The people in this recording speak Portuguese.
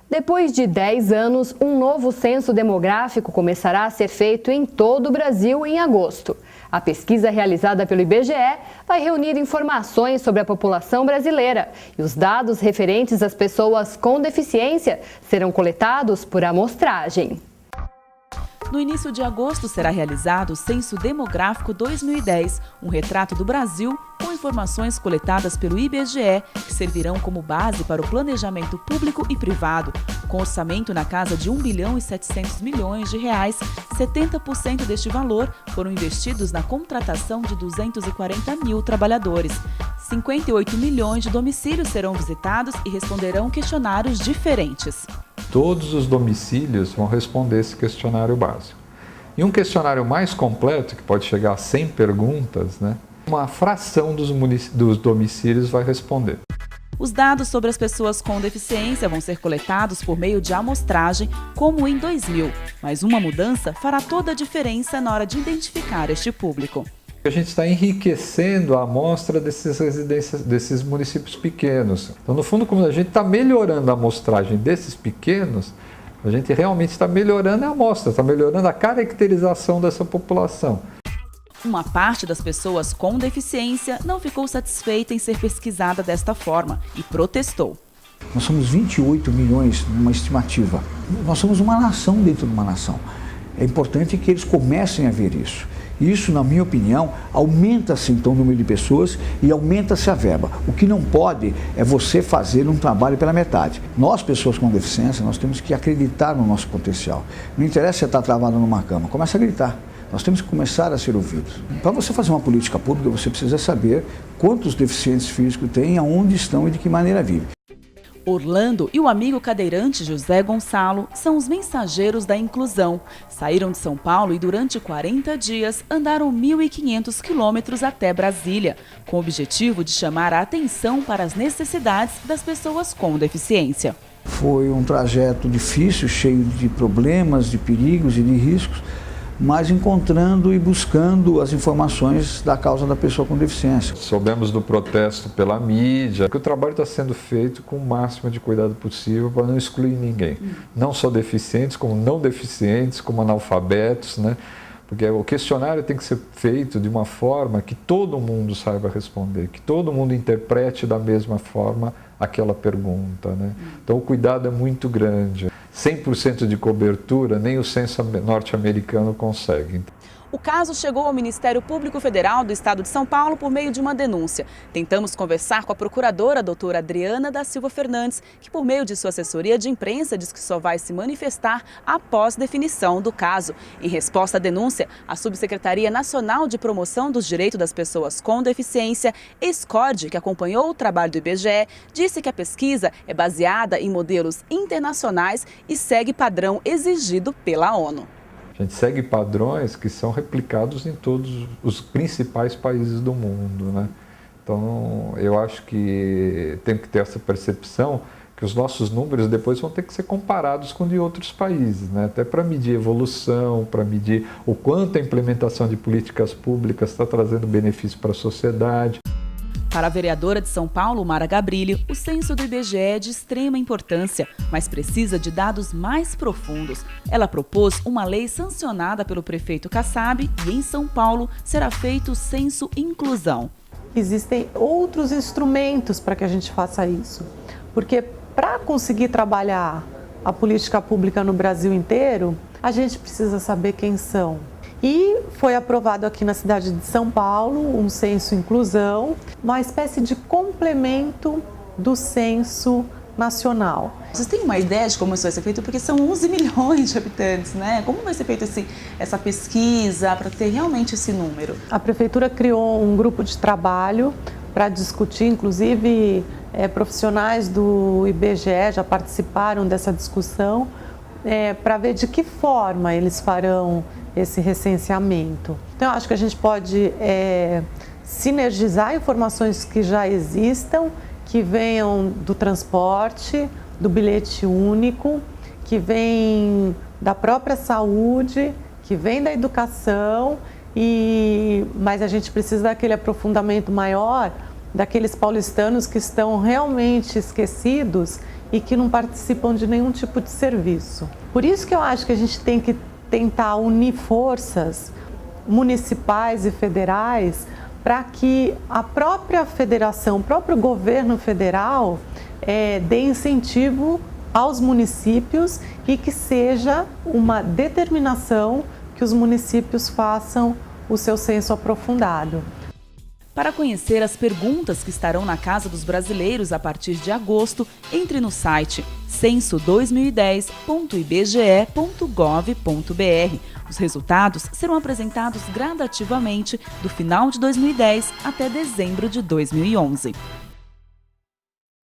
Depois de 10 anos, um novo censo demográfico começará a ser feito em todo o Brasil em agosto. A pesquisa realizada pelo IBGE vai reunir informações sobre a população brasileira e os dados referentes às pessoas com deficiência serão coletados por amostragem. No início de agosto será realizado o Censo Demográfico 2010, um retrato do Brasil com informações coletadas pelo IBGE, que servirão como base para o planejamento público e privado. Com orçamento na casa de R$ 1 bilhão e 700 milhões de reais, 70% deste valor foram investidos na contratação de 240 mil trabalhadores. 58 milhões de domicílios serão visitados e responderão questionários diferentes. Todos os domicílios vão responder esse questionário básico. E um questionário mais completo, que pode chegar a 100 perguntas, uma fração dos domicílios vai responder. Os dados sobre as pessoas com deficiência vão ser coletados por meio de amostragem, como em 2000. Mas uma mudança fará toda a diferença na hora de identificar este público. A gente está enriquecendo a amostra desses municípios pequenos. Então, no fundo, como a gente está melhorando a amostragem desses pequenos, a gente realmente está melhorando a amostra, está melhorando a caracterização dessa população. Uma parte das pessoas com deficiência não ficou satisfeita em ser pesquisada desta forma e protestou. Nós somos 28 milhões numa estimativa. Nós somos uma nação dentro de uma nação. É importante que eles comecem a ver isso. Isso, na minha opinião, aumenta-se então o número de pessoas e aumenta-se a verba. O que não pode é você fazer um trabalho pela metade. Nós, pessoas com deficiência, nós temos que acreditar no nosso potencial. Não interessa você estar travado numa cama, começa a gritar. Nós temos que começar a ser ouvidos. Para você fazer uma política pública, você precisa saber quantos deficientes físicos tem, aonde estão e de que maneira vivem. Orlando e o amigo cadeirante José Gonçalo são os mensageiros da inclusão. Saíram de São Paulo e durante 40 dias andaram 1.500 quilômetros até Brasília, com o objetivo de chamar a atenção para as necessidades das pessoas com deficiência. Foi um trajeto difícil, cheio de problemas, de perigos e de riscos, mas encontrando e buscando as informações da causa da pessoa com deficiência. Soubemos do protesto pela mídia, que o trabalho está sendo feito com o máximo de cuidado possível para não excluir ninguém. Não só deficientes, como não deficientes, como analfabetos, Porque o questionário tem que ser feito de uma forma que todo mundo saiba responder, que todo mundo interprete da mesma forma aquela pergunta, Então o cuidado é muito grande. 100% de cobertura, nem o censo norte-americano consegue. O caso chegou ao Ministério Público Federal do Estado de São Paulo por meio de uma denúncia. Tentamos conversar com a procuradora, a doutora Adriana da Silva Fernandes, que por meio de sua assessoria de imprensa diz que só vai se manifestar após definição do caso. Em resposta à denúncia, a Subsecretaria Nacional de Promoção dos Direitos das Pessoas com Deficiência, SCOD, que acompanhou o trabalho do IBGE, disse que a pesquisa é baseada em modelos internacionais e segue padrão exigido pela ONU. A gente segue padrões que são replicados em todos os principais países do mundo, Então, eu acho que tem que ter essa percepção que os nossos números depois vão ter que ser comparados com de outros países, Até para medir evolução, para medir o quanto a implementação de políticas públicas está trazendo benefício para a sociedade. Para a vereadora de São Paulo, Mara Gabrilli, o censo do IBGE é de extrema importância, mas precisa de dados mais profundos. Ela propôs uma lei sancionada pelo prefeito Kassab e em São Paulo será feito o censo inclusão. Existem outros instrumentos para que a gente faça isso, porque para conseguir trabalhar a política pública no Brasil inteiro, a gente precisa saber quem são. E foi aprovado aqui na cidade de São Paulo um censo inclusão, uma espécie de complemento do censo nacional. Vocês têm uma ideia de como isso vai ser feito? Porque são 11 milhões de habitantes, Como vai ser feita essa pesquisa para ter realmente esse número? A prefeitura criou um grupo de trabalho para discutir, inclusive profissionais do IBGE já participaram dessa discussão, para ver de que forma eles farão esse recenseamento. Então, eu acho que a gente pode sinergizar informações que já existam, que venham do transporte, do bilhete único, que vem da própria saúde, que vem da educação, mas a gente precisa daquele aprofundamento maior daqueles paulistanos que estão realmente esquecidos e que não participam de nenhum tipo de serviço. Por isso que eu acho que a gente tem que tentar unir forças municipais e federais para que a própria federação, o próprio governo federal dê incentivo aos municípios e que seja uma determinação que os municípios façam o seu censo aprofundado. Para conhecer as perguntas que estarão na Casa dos Brasileiros a partir de agosto, entre no site censo2010.ibge.gov.br. Os resultados serão apresentados gradativamente do final de 2010 até dezembro de 2011.